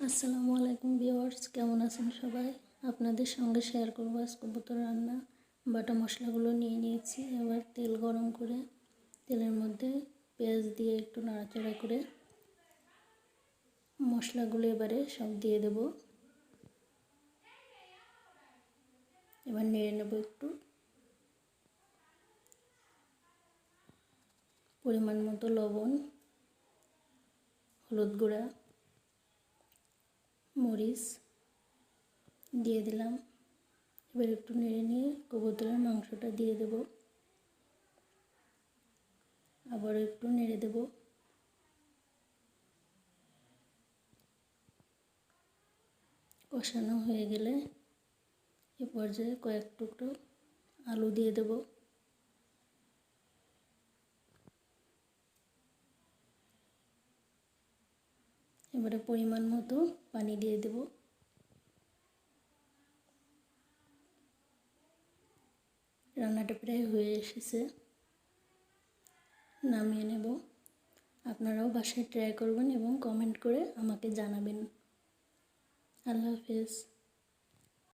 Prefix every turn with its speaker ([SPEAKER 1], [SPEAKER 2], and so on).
[SPEAKER 1] আসসালামু আলাইকুম ভিউয়ার্স, কেমন আছেন সবাই? আপনাদের সঙ্গে শেয়ার করব আজ কবুতর রান্না। বাটা মশলাগুলো নিয়ে নিয়েছি। এবার তেল গরম করে তেলের মধ্যে পেঁয়াজ দিয়ে একটু নাড়াচাড়া করে মশলাগুলো এবারে সব দিয়ে দেব। এবার নেড়ে নেব একটু। পরিমাণ মতো লবণ, হলুদ গুঁড়া, মরিচ দিয়ে দিলাম। এবার একটু নেড়ে নিয়ে কবুতরের মাংসটা দিয়ে দেব। আবার একটু নেড়ে দেব। কষানো হয়ে গেলে এ পর্যায়ে কয়েক টুকরো আলু দিয়ে দেব। এবারে পরিমাণ মতো পানি দিয়ে দেব। রান্নাটা প্রায় হয়ে এসেছে, নামিয়ে নেব। আপনারাও বাসায় ট্রাই করবেন এবং কমেন্ট করে আমাকে জানাবেন। আল্লাহ হাফেজ।